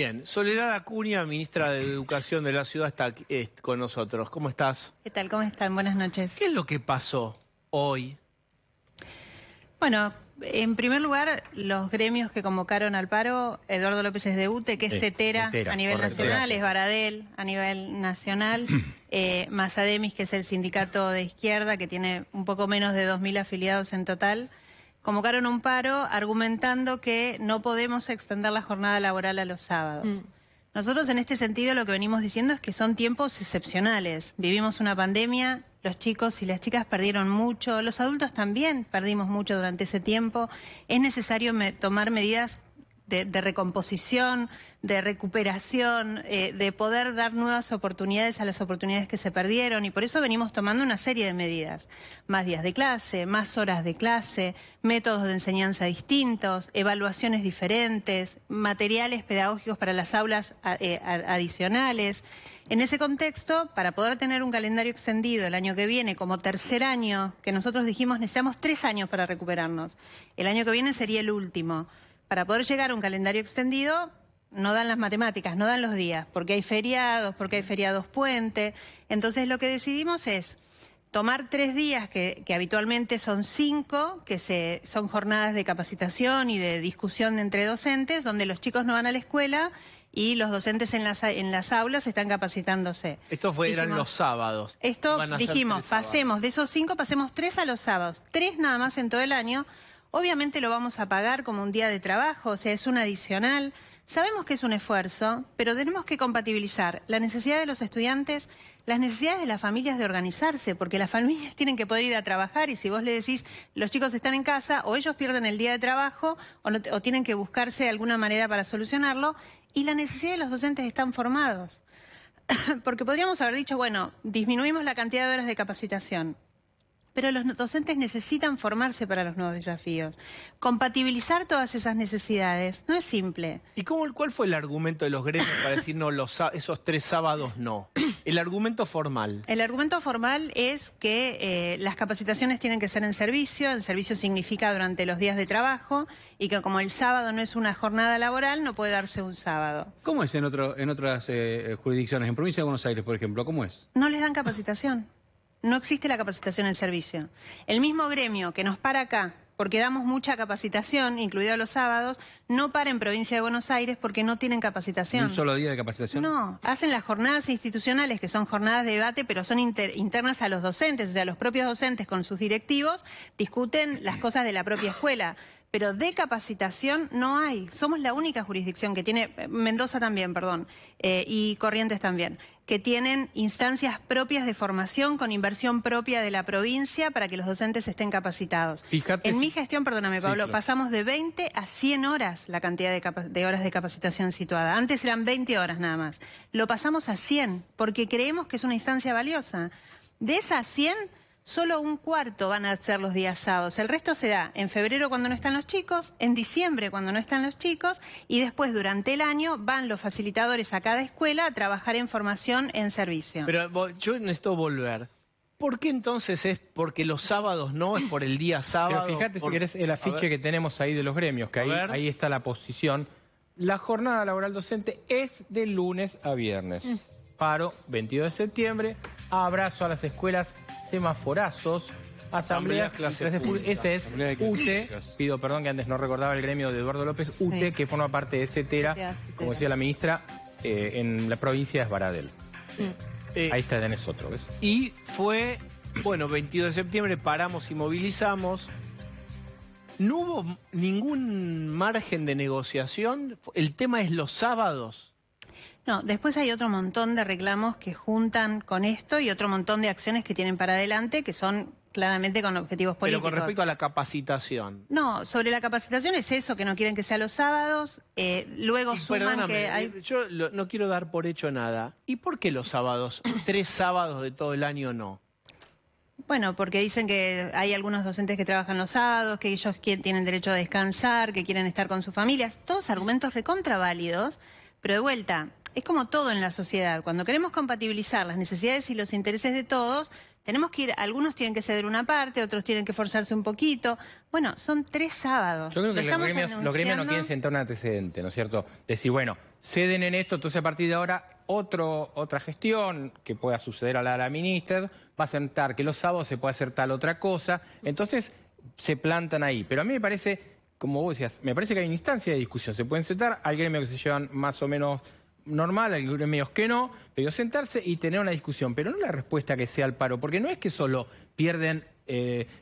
Bien, Soledad Acuña, ministra de Educación de la ciudad, está aquí, con nosotros. ¿Cómo estás? ¿Qué tal? ¿Cómo están? Buenas noches. ¿Qué es lo que pasó hoy? Bueno, en primer lugar, los gremios que convocaron al paro, Eduardo López es de UTE, que es CETERA a nivel nacional, es Baradel a nivel nacional, Masademis, que es el sindicato de izquierda, que tiene un poco menos de 2.000 afiliados en total, convocaron un paro argumentando que no podemos extender la jornada laboral a los sábados. Nosotros en este sentido lo que venimos diciendo es que son tiempos excepcionales. Vivimos una pandemia, los chicos y las chicas perdieron mucho, los adultos también perdimos mucho durante ese tiempo. Es necesario tomar medidas de recomposición, de recuperación, de poder dar nuevas oportunidades a las oportunidades que se perdieron, y por eso venimos tomando una serie de medidas. Más días de clase, más horas de clase, métodos de enseñanza distintos, evaluaciones diferentes, materiales pedagógicos para las aulas adicionales. En ese contexto, para poder tener un calendario extendido el año que viene, como tercer año, que nosotros dijimos necesitamos 3 años para recuperarnos, el año que viene sería el último. Para poder llegar a un calendario extendido, no dan las matemáticas, no dan los días, porque hay feriados puente. Entonces lo que decidimos es tomar 3 días, que habitualmente son 5, que son jornadas de capacitación y de discusión entre docentes, donde los chicos no van a la escuela y los docentes en las aulas están capacitándose. Eran los sábados. Dijimos, pasemos de esos 5, pasemos 3 a los sábados. 3 nada más en todo el año. Obviamente lo vamos a pagar como un día de trabajo, o sea, es un adicional. Sabemos que es un esfuerzo, pero tenemos que compatibilizar la necesidad de los estudiantes, las necesidades de las familias de organizarse, porque las familias tienen que poder ir a trabajar, y si vos le decís, los chicos están en casa, o ellos pierden el día de trabajo, o tienen que buscarse alguna manera para solucionarlo, y la necesidad de los docentes están formados. Porque podríamos haber dicho, bueno, disminuimos la cantidad de horas de capacitación, pero los docentes necesitan formarse para los nuevos desafíos. Compatibilizar todas esas necesidades no es simple. ¿Y cuál fue el argumento de los gremios para decir no, esos 3 sábados no? El argumento formal. El argumento formal es que las capacitaciones tienen que ser en servicio. El servicio significa durante los días de trabajo, y que como el sábado no es una jornada laboral, no puede darse un sábado. ¿Cómo es en otras jurisdicciones? En Provincia de Buenos Aires, por ejemplo, ¿cómo es? No les dan capacitación. No existe la capacitación en servicio. El mismo gremio que nos para acá, porque damos mucha capacitación, incluido los sábados, no para en Provincia de Buenos Aires porque no tienen capacitación. ¿Ni un solo día de capacitación? No, hacen las jornadas institucionales, que son jornadas de debate, pero son internas a los docentes, o sea, los propios docentes con sus directivos discuten las cosas de la propia escuela. Pero de capacitación no hay. Somos la única jurisdicción que tiene, Mendoza también, perdón, y Corrientes también, que tienen instancias propias de formación con inversión propia de la provincia para que los docentes estén capacitados. Fíjate, en mi gestión, perdóname Pablo, sí, claro, pasamos de 20 a 100 horas la cantidad de horas de capacitación situada. Antes eran 20 horas nada más. Lo pasamos a 100 porque creemos que es una instancia valiosa. De esas 100... solo un cuarto van a ser los días sábados. El resto se da en febrero cuando no están los chicos, en diciembre cuando no están los chicos, y después durante el año van los facilitadores a cada escuela a trabajar en formación en servicio. Pero yo necesito volver. ¿Por qué entonces es porque los sábados no? ¿Es por el día sábado? Pero fíjate, si querés, el afiche que tenemos ahí de los gremios, que ahí está la posición. La jornada laboral docente es de lunes a viernes. Paro, 22 de septiembre, abrazo a las escuelas, semaforazos, asambleas, clases públicas. Ese es UTE, pido perdón que antes no recordaba el gremio de Eduardo López, UTE, sí, que forma parte de CETERA, como decía la ministra, en la provincia de Baradel. Ahí está, tenés otro, ¿ves? Y fue, bueno, 22 de septiembre, paramos y movilizamos. ¿No hubo ningún margen de negociación? ¿El tema es los sábados? No, después hay otro montón de reclamos que juntan con esto y otro montón de acciones que tienen para adelante que son claramente con objetivos políticos. Pero con respecto a la capacitación. No, sobre la capacitación es eso, que no quieren que sea los sábados, luego suman que hay... Yo no quiero dar por hecho nada. ¿Y por qué los sábados? 3 sábados de todo el año no. Bueno, porque dicen que hay algunos docentes que trabajan los sábados, que ellos tienen derecho a descansar, que quieren estar con sus familias. Todos argumentos recontraválidos, pero de vuelta... Es como todo en la sociedad. Cuando queremos compatibilizar las necesidades y los intereses de todos, tenemos que ir, algunos tienen que ceder una parte, otros tienen que forzarse un poquito. Bueno, son 3 sábados. Yo creo que los gremios no quieren sentar un antecedente, ¿no es cierto? Decir, bueno, ceden en esto, entonces a partir de ahora otra gestión que pueda suceder a la ministra va a sentar que los sábados se puede hacer tal otra cosa, entonces se plantan ahí. Pero a mí me parece, como vos decías, me parece que hay una instancia de discusión, se pueden sentar, hay gremios que se llevan más o menos normal, hay gremios que no, pero sentarse y tener una discusión, pero no la respuesta que sea al paro, porque no es que solo pierden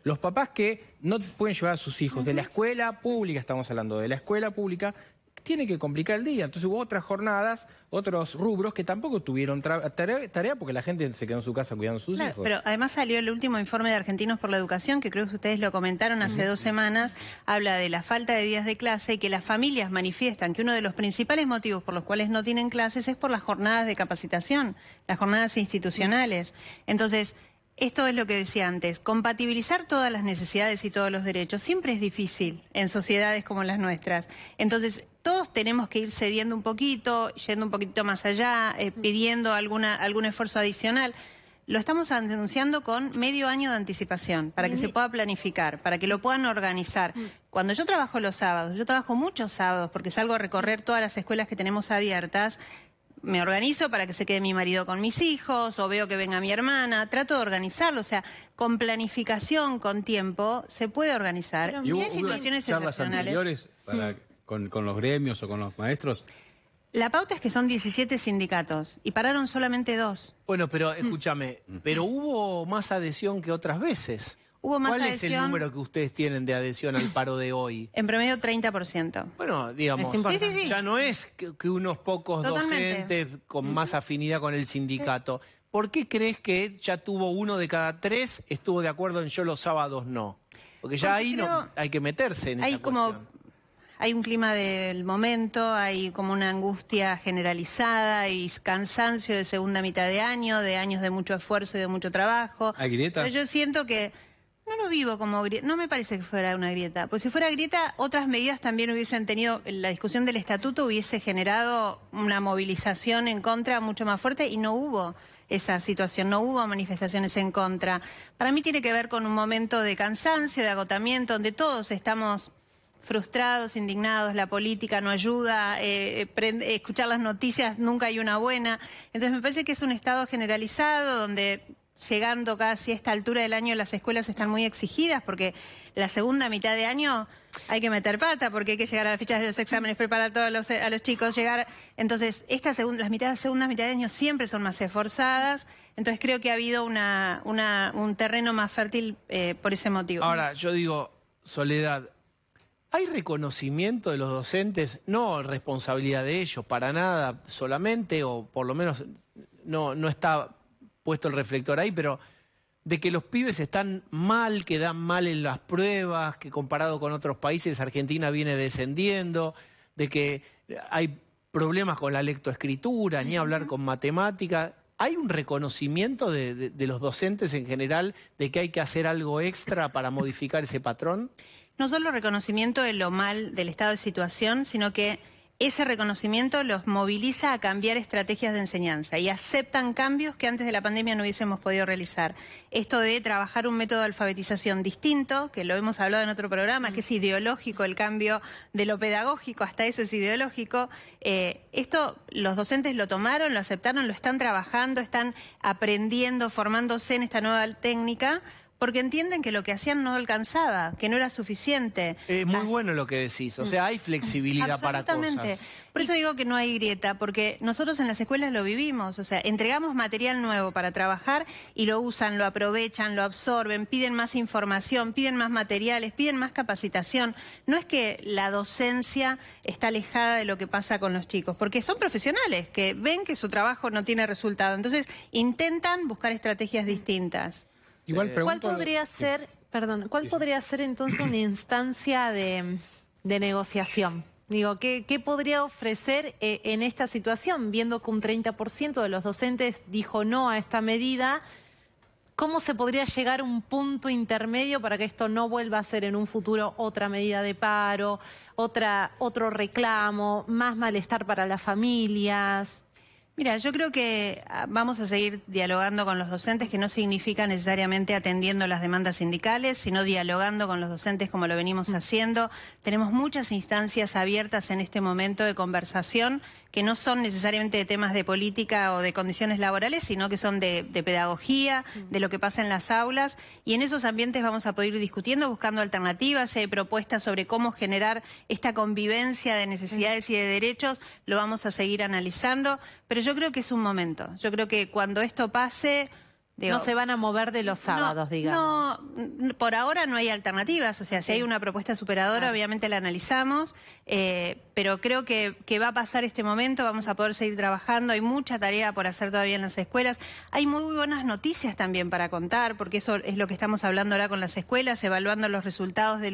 los papás que no pueden llevar a sus hijos de la escuela pública, estamos hablando de la escuela pública, tiene que complicar el día. Entonces hubo otras jornadas, otros rubros que tampoco tuvieron tarea porque la gente se quedó en su casa cuidando a sus hijos. Pero además salió el último informe de Argentinos por la Educación, que creo que ustedes lo comentaron hace 2 semanas, habla de la falta de días de clase y que las familias manifiestan que uno de los principales motivos por los cuales no tienen clases es por las jornadas de capacitación, las jornadas institucionales. Entonces, esto es lo que decía antes, compatibilizar todas las necesidades y todos los derechos siempre es difícil en sociedades como las nuestras. Entonces, todos tenemos que ir cediendo un poquito, yendo un poquito más allá, pidiendo algún esfuerzo adicional. Lo estamos anunciando con medio año de anticipación, para que se pueda planificar, para que lo puedan organizar. Cuando yo trabajo los sábados, yo trabajo muchos sábados porque salgo a recorrer todas las escuelas que tenemos abiertas, me organizo para que se quede mi marido con mis hijos o veo que venga mi hermana, trato de organizarlo, o sea, con planificación, con tiempo, se puede organizar. Pero si hay situaciones charlas anteriores con los gremios o con los maestros. La pauta es que son 17 sindicatos y pararon solamente 2. Bueno, pero escúchame, pero hubo más adhesión que otras veces. Hubo más ¿Cuál adhesión? es el número que ustedes tienen de adhesión al paro de hoy? En promedio 30%. Bueno, digamos, ya no es que unos pocos docentes con más afinidad con el sindicato. ¿Por qué crees que ya tuvo 1 de cada 3 estuvo de acuerdo en yo los sábados no? Porque ya ahí no hay que meterse en esa cuestión. Hay un clima del momento, hay como una angustia generalizada y cansancio de segunda mitad de años de mucho esfuerzo y de mucho trabajo. ¿Hay grieta? Pero yo siento que no lo vivo como grieta, no me parece que fuera una grieta. Pues si fuera grieta, otras medidas también hubiesen tenido, la discusión del estatuto hubiese generado una movilización en contra mucho más fuerte y no hubo esa situación, no hubo manifestaciones en contra. Para mí tiene que ver con un momento de cansancio, de agotamiento, donde todos estamos frustrados, indignados, la política no ayuda, escuchar las noticias nunca hay una buena. Entonces me parece que es un estado generalizado donde llegando casi a esta altura del año las escuelas están muy exigidas porque la segunda mitad de año hay que meter pata porque hay que llegar a las fichas de los exámenes, preparar a los chicos, llegar. Entonces las segundas mitad de año siempre son más esforzadas, entonces creo que ha habido un terreno más fértil por ese motivo. Ahora, yo digo, Soledad, ¿hay reconocimiento de los docentes? No responsabilidad de ellos, para nada solamente, o por lo menos no está puesto el reflector ahí, pero de que los pibes están mal, que dan mal en las pruebas, que comparado con otros países Argentina viene descendiendo, de que hay problemas con la lectoescritura, ni hablar con matemática. ¿Hay un reconocimiento de los docentes en general de que hay que hacer algo extra para modificar ese patrón? No solo reconocimiento de lo mal del estado de situación, sino que ese reconocimiento los moviliza a cambiar estrategias de enseñanza y aceptan cambios que antes de la pandemia no hubiésemos podido realizar. Esto de trabajar un método de alfabetización distinto, que lo hemos hablado en otro programa, que es ideológico, el cambio de lo pedagógico, hasta eso es ideológico. Esto los docentes lo tomaron, lo aceptaron, lo están trabajando, están aprendiendo, formándose en esta nueva técnica, porque entienden que lo que hacían no alcanzaba, que no era suficiente. Es muy bueno lo que decís, o sea, hay flexibilidad para cosas. Por eso digo que no hay grieta, porque nosotros en las escuelas lo vivimos, o sea, entregamos material nuevo para trabajar y lo usan, lo aprovechan, lo absorben, piden más información, piden más materiales, piden más capacitación. No es que la docencia está alejada de lo que pasa con los chicos, porque son profesionales que ven que su trabajo no tiene resultado, entonces intentan buscar estrategias distintas. Igual ¿cuál podría ser, cuál podría ser entonces una instancia de negociación? Digo, ¿qué podría ofrecer en esta situación? Viendo que un 30% de los docentes dijo no a esta medida, ¿cómo se podría llegar a un punto intermedio para que esto no vuelva a ser en un futuro otra medida de paro, otro reclamo, más malestar para las familias? Mira, yo creo que vamos a seguir dialogando con los docentes, que no significa necesariamente atendiendo las demandas sindicales, sino dialogando con los docentes como lo venimos haciendo. Tenemos muchas instancias abiertas en este momento de conversación que no son necesariamente de temas de política o de condiciones laborales, sino que son de pedagogía, de lo que pasa en las aulas, y en esos ambientes vamos a poder ir discutiendo, buscando alternativas, propuestas sobre cómo generar esta convivencia de necesidades y de derechos, lo vamos a seguir analizando, pero yo creo que es un momento. Yo creo que cuando esto pase... no se van a mover de los sábados, digamos. No, por ahora no hay alternativas. O sea, si hay una propuesta superadora, obviamente la analizamos, pero creo que va a pasar este momento, vamos a poder seguir trabajando. Hay mucha tarea por hacer todavía en las escuelas. Hay muy buenas noticias también para contar, porque eso es lo que estamos hablando ahora con las escuelas, evaluando los resultados de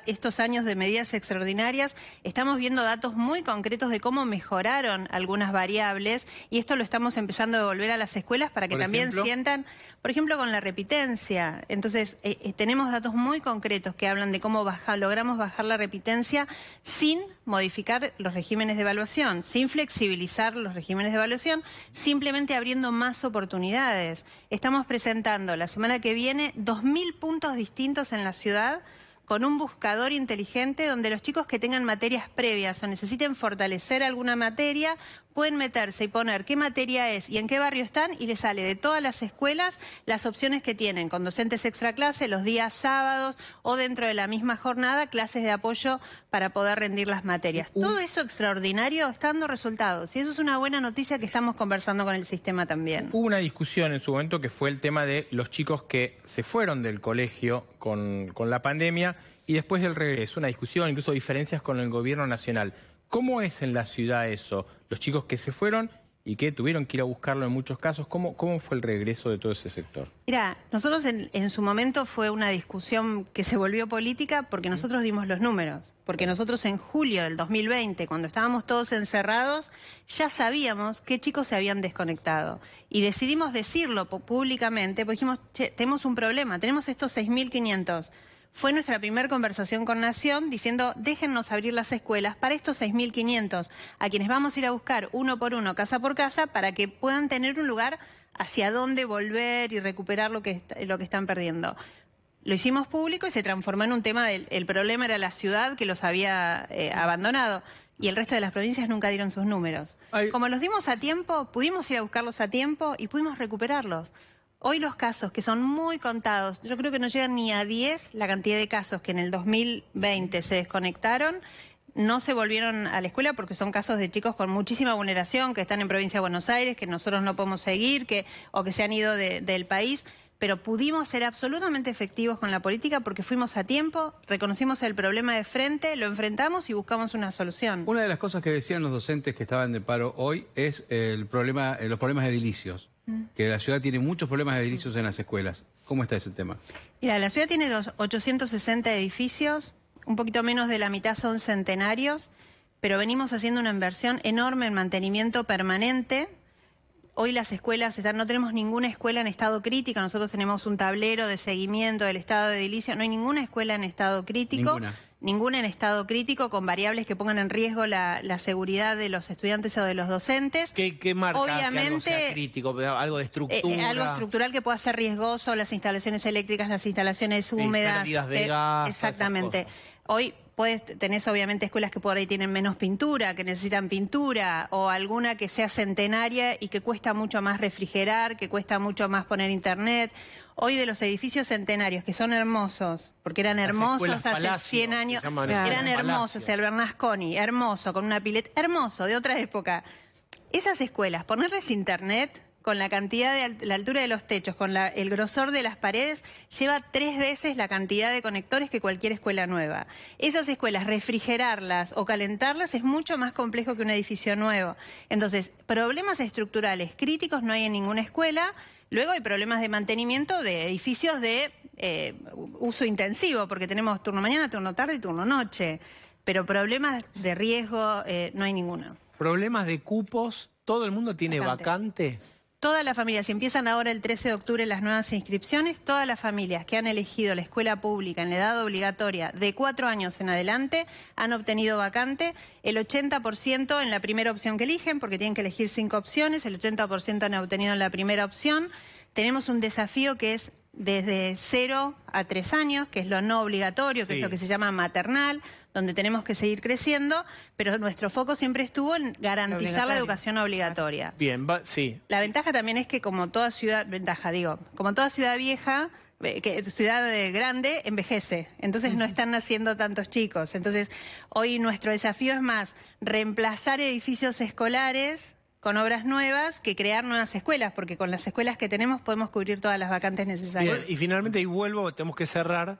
estos años de medidas extraordinarias. Estamos viendo datos muy concretos de cómo mejoraron algunas variables, y esto lo estamos empezando a devolver a las escuelas para que también sientan, por ejemplo, con la repitencia. Entonces, tenemos datos muy concretos que hablan de cómo logramos bajar la repitencia sin modificar los regímenes de evaluación, sin flexibilizar los regímenes de evaluación, simplemente abriendo más oportunidades. Estamos presentando la semana que viene 2.000 puntos distintos en la ciudad, con un buscador inteligente donde los chicos que tengan materias previas o necesiten fortalecer alguna materia, pueden meterse y poner qué materia es y en qué barrio están, y les sale de todas las escuelas las opciones que tienen, con docentes extra clase, los días sábados o dentro de la misma jornada, clases de apoyo para poder rendir las materias. Todo eso extraordinario está dando resultados, y eso es una buena noticia que estamos conversando con el sistema también. Hubo una discusión en su momento que fue el tema de los chicos que se fueron del colegio con la pandemia y después del regreso, una discusión, incluso diferencias con el gobierno nacional. ¿Cómo es en la ciudad eso? Los chicos que se fueron y que tuvieron que ir a buscarlo en muchos casos, ¿cómo fue el regreso de todo ese sector? Mira, nosotros en su momento fue una discusión que se volvió política porque nosotros dimos los números. Porque nosotros en julio del 2020, cuando estábamos todos encerrados, ya sabíamos qué chicos se habían desconectado. Y decidimos decirlo públicamente, porque dijimos, che, tenemos un problema, tenemos estos 6.500. Fue nuestra primera conversación con Nación diciendo, déjennos abrir las escuelas para estos 6.500, a quienes vamos a ir a buscar uno por uno, casa por casa, para que puedan tener un lugar hacia donde volver y recuperar lo que están perdiendo. Lo hicimos público y se transformó en un tema el problema era la ciudad que los había abandonado. Y el resto de las provincias nunca dieron sus números. Como los dimos a tiempo, pudimos ir a buscarlos a tiempo y pudimos recuperarlos. Hoy los casos, que son muy contados, yo creo que no llegan ni a 10 la cantidad de casos que en el 2020 se desconectaron, no se volvieron a la escuela porque son casos de chicos con muchísima vulneración, que están en provincia de Buenos Aires, que nosotros no podemos seguir, o que se han ido del país. Pero pudimos ser absolutamente efectivos con la política porque fuimos a tiempo, reconocimos el problema de frente, lo enfrentamos y buscamos una solución. Una de las cosas que decían los docentes que estaban de paro hoy es los problemas de edilicios. Que la ciudad tiene muchos problemas de edilicios en las escuelas. ¿Cómo está ese tema? Mira, la ciudad tiene 860 edificios, un poquito menos de la mitad son centenarios, pero venimos haciendo una inversión enorme en mantenimiento permanente. Hoy las escuelas no tenemos ninguna escuela en estado crítico, nosotros tenemos un tablero de seguimiento del estado de edilicio, no hay ninguna escuela en estado crítico. Ninguna en estado crítico, con variables que pongan en riesgo la seguridad de los estudiantes o de los docentes. ¿Qué marca obviamente, que algo sea crítico? ¿Algo de estructura? Algo estructural que pueda ser riesgoso, las instalaciones eléctricas, las instalaciones húmedas. Pérdidas de gas. Exactamente. Hoy tenés obviamente escuelas que por ahí tienen menos pintura, que necesitan pintura, o alguna que sea centenaria y que cuesta mucho más refrigerar, que cuesta mucho más poner internet. Hoy de los edificios centenarios, que son hermosos, porque eran hermosos hace Palacio, 100 años, eran hermosos, el Bernasconi, hermoso, con una pileta, hermoso, de otra época. Esas escuelas, ponerles internet con la cantidad de la altura de los techos, con el grosor de las paredes, lleva 3 veces la cantidad de conectores que cualquier escuela nueva. Esas escuelas, refrigerarlas o calentarlas es mucho más complejo que un edificio nuevo. Entonces, problemas estructurales críticos no hay en ninguna escuela. Luego hay problemas de mantenimiento de edificios de uso intensivo, porque tenemos turno mañana, turno tarde y turno noche. Pero problemas de riesgo no hay ninguno. ¿Problemas de cupos? ¿Todo el mundo tiene vacante? Todas las familias, si empiezan ahora el 13 de octubre las nuevas inscripciones, todas las familias que han elegido la escuela pública en la edad obligatoria de 4 años en adelante han obtenido vacante. El 80% en la primera opción que eligen, porque tienen que elegir 5 opciones, el 80% han obtenido en la primera opción. Tenemos un desafío que es desde 0 a 3 años, que es lo no obligatorio, que es lo que se llama maternal, donde tenemos que seguir creciendo, pero nuestro foco siempre estuvo en garantizar la educación obligatoria. Bien, sí. La ventaja también es que como toda ciudad, como toda ciudad vieja, ciudad grande, envejece. Entonces no están naciendo tantos chicos. Entonces hoy nuestro desafío es más reemplazar edificios escolares con obras nuevas que crear nuevas escuelas, porque con las escuelas que tenemos podemos cubrir todas las vacantes necesarias. Bien, y finalmente, y vuelvo, tenemos que cerrar.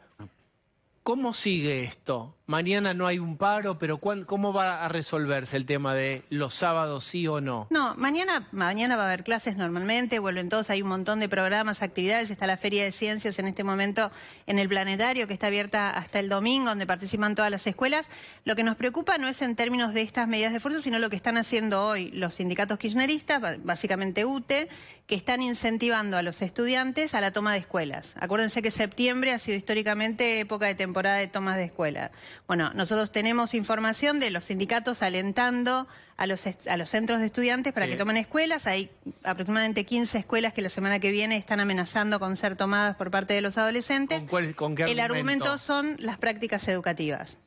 ¿Cómo sigue esto? Mañana no hay un paro, pero ¿cómo va a resolverse el tema de los sábados sí o no? No, mañana va a haber clases normalmente, vuelven todos, hay un montón de programas, actividades, está la Feria de Ciencias en este momento en el Planetario, que está abierta hasta el domingo, donde participan todas las escuelas. Lo que nos preocupa no es en términos de estas medidas de fuerza, sino lo que están haciendo hoy los sindicatos kirchneristas, básicamente UTE, que están incentivando a los estudiantes a la toma de escuelas. Acuérdense que septiembre ha sido históricamente época de temporada de tomas de escuelas. Bueno, nosotros tenemos información de los sindicatos alentando a los centros de estudiantes para que tomen escuelas. Hay aproximadamente 15 escuelas que la semana que viene están amenazando con ser tomadas por parte de los adolescentes. ¿Con qué argumento? El argumento son las prácticas educativas.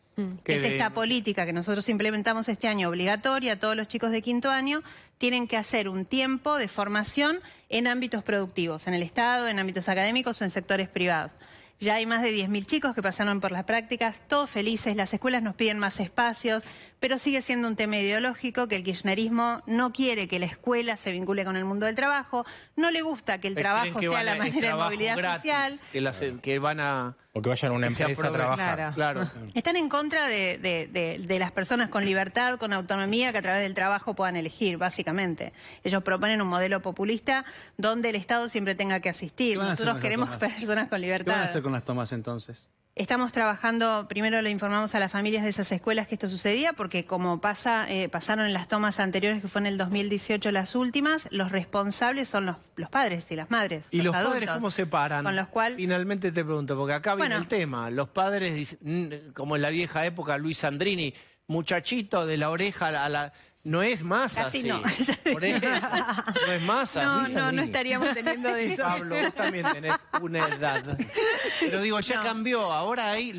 Es esta política que nosotros implementamos este año obligatoria. Todos los chicos de 5º año tienen que hacer un tiempo de formación en ámbitos productivos, en el Estado, en ámbitos académicos o en sectores privados. Ya hay más de 10.000 chicos que pasaron por las prácticas, todos felices, las escuelas nos piden más espacios, pero sigue siendo un tema ideológico que el kirchnerismo no quiere que la escuela se vincule con el mundo del trabajo, no le gusta que el trabajo sea la manera de movilidad social. Que van a... O que vayan a una empresa a trabajar. Claro. Están en contra de las personas con libertad, con autonomía, que a través del trabajo puedan elegir, básicamente. Ellos proponen un modelo populista donde el Estado siempre tenga que asistir. Nosotros queremos personas con libertad. ¿Qué van a hacer con las tomas entonces? Estamos trabajando, primero le informamos a las familias de esas escuelas que esto sucedía, porque como pasaron en las tomas anteriores, que fue en el 2018 las últimas, los responsables son los padres y las madres. ¿Y los adultos, padres cómo se paran? Con los cuales... Finalmente te pregunto, porque acá viene el tema. Los padres dicen, como en la vieja época, Luis Sandrini, muchachito de la oreja a la... No es más Casi así. no. Por eso, no es más así. No estaríamos teniendo de eso. Pablo, vos también tenés una edad. Pero digo, ya cambió. Ahora hay,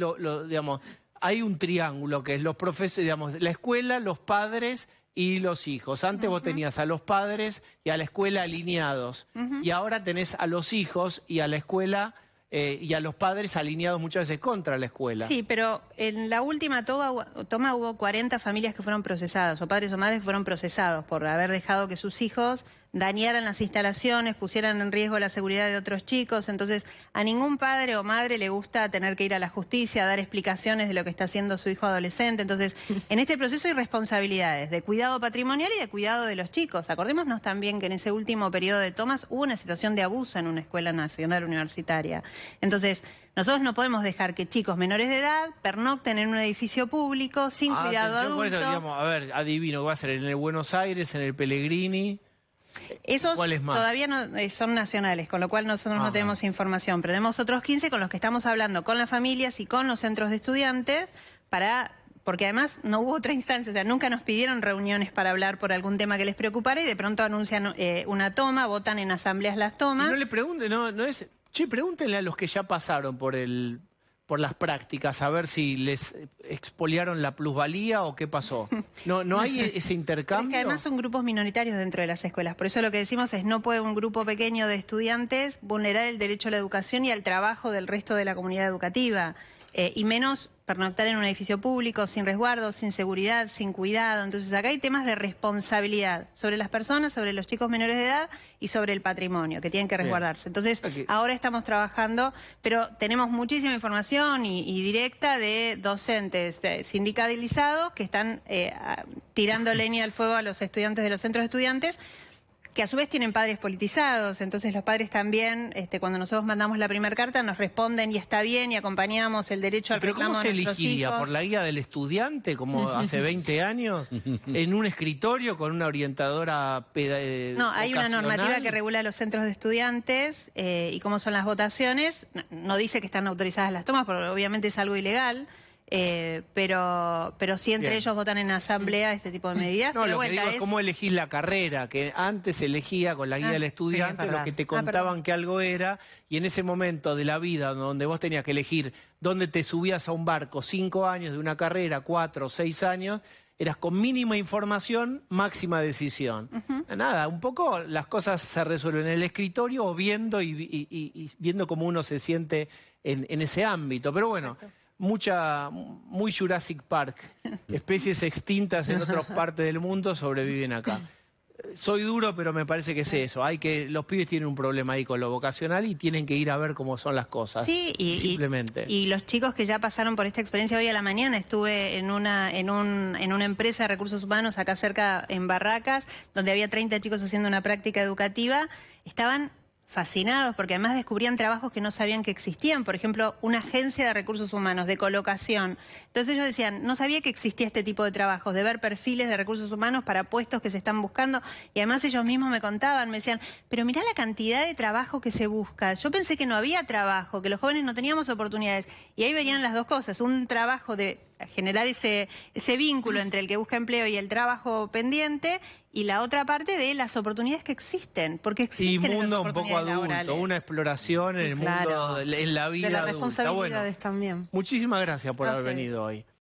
digamos, hay un triángulo que es los profesores, digamos, la escuela, los padres y los hijos. Antes vos tenías a los padres y a la escuela alineados. Y ahora tenés a los hijos y a la escuela... y a los padres alineados muchas veces contra la escuela. Sí, pero en la última toma hubo 40 familias que fueron procesadas, o padres o madres que fueron procesados por haber dejado que sus hijos dañaran las instalaciones, pusieran en riesgo la seguridad de otros chicos. Entonces, a ningún padre o madre le gusta tener que ir a la justicia a dar explicaciones de lo que está haciendo su hijo adolescente. Entonces, en este proceso hay responsabilidades de cuidado patrimonial y de cuidado de los chicos. Acordémonos también que en ese último periodo de tomas hubo una situación de abuso en una escuela nacional universitaria. Entonces, nosotros no podemos dejar que chicos menores de edad pernocten en un edificio público sin cuidado adulto. Por eso, digamos, a ver, adivino, va a ser en el Buenos Aires, en el Pellegrini. Esos ¿Cuál es más? todavía no son nacionales, con lo cual nosotros no tenemos información, pero tenemos otros 15 con los que estamos hablando con las familias y con los centros de estudiantes porque además no hubo otra instancia, o sea, nunca nos pidieron reuniones para hablar por algún tema que les preocupara y de pronto anuncian una toma, votan en asambleas las tomas. Y no le pregunten, no es... Che, pregúntenle a los que ya pasaron por las prácticas, a ver si les expoliaron la plusvalía o qué pasó. ¿No hay ese intercambio? Es que además son grupos minoritarios dentro de las escuelas. Por eso lo que decimos es no puede un grupo pequeño de estudiantes vulnerar el derecho a la educación y al trabajo del resto de la comunidad educativa. Y menos pernoctar en un edificio público, sin resguardo, sin seguridad, sin cuidado. Entonces acá hay temas de responsabilidad sobre las personas, sobre los chicos menores de edad y sobre el patrimonio que tienen que resguardarse. Entonces ahora estamos trabajando, pero tenemos muchísima información y directa de docentes sindicalizados que están tirando leña al fuego a los estudiantes de los centros de estudiantes, que a su vez tienen padres politizados, entonces los padres también, cuando nosotros mandamos la primera carta, nos responden y está bien y acompañamos el derecho al reclamo de nuestros hijos. ¿Pero cómo se elegiría? ¿Por la guía del estudiante, como hace 20 años? ¿En un escritorio con una orientadora No, hay una normativa que regula los centros de estudiantes y cómo son las votaciones. No dice que están autorizadas las tomas, porque obviamente es algo ilegal. Pero sí entre ellos votan en asamblea este tipo de medidas. No, lo que digo es cómo elegís la carrera, que antes se elegía con la guía del estudiante, lo que te contaban que algo era, y en ese momento de la vida donde vos tenías que elegir dónde te subías a un barco, 5 años de una carrera, 4 o 6 años, eras con mínima información, máxima decisión. Nada, un poco las cosas se resuelven en el escritorio o viendo y viendo cómo uno se siente en ese ámbito. Pero bueno... Muy Jurassic Park, especies extintas en otras partes del mundo sobreviven acá. Soy duro, pero me parece que es eso. Los pibes tienen un problema ahí con lo vocacional y tienen que ir a ver cómo son las cosas. Sí, simplemente. Y los chicos que ya pasaron por esta experiencia, hoy a la mañana estuve en una empresa de recursos humanos acá cerca en Barracas, donde había 30 chicos haciendo una práctica educativa. Estaban fascinados porque además descubrían trabajos que no sabían que existían. Por ejemplo, una agencia de recursos humanos, de colocación. Entonces ellos decían, no sabía que existía este tipo de trabajos, de ver perfiles de recursos humanos para puestos que se están buscando. Y además ellos mismos me contaban, me decían, pero mirá la cantidad de trabajo que se busca. Yo pensé que no había trabajo, que los jóvenes no teníamos oportunidades. Y ahí veían las dos cosas, un trabajo de generar ese vínculo entre el que busca empleo y el trabajo pendiente, y la otra parte de las oportunidades que existen, porque existen y mundo esas un poco adulto, laborales. Una exploración en el mundo, en la vida de las adulta. responsabilidades también. Muchísimas gracias por haber venido hoy.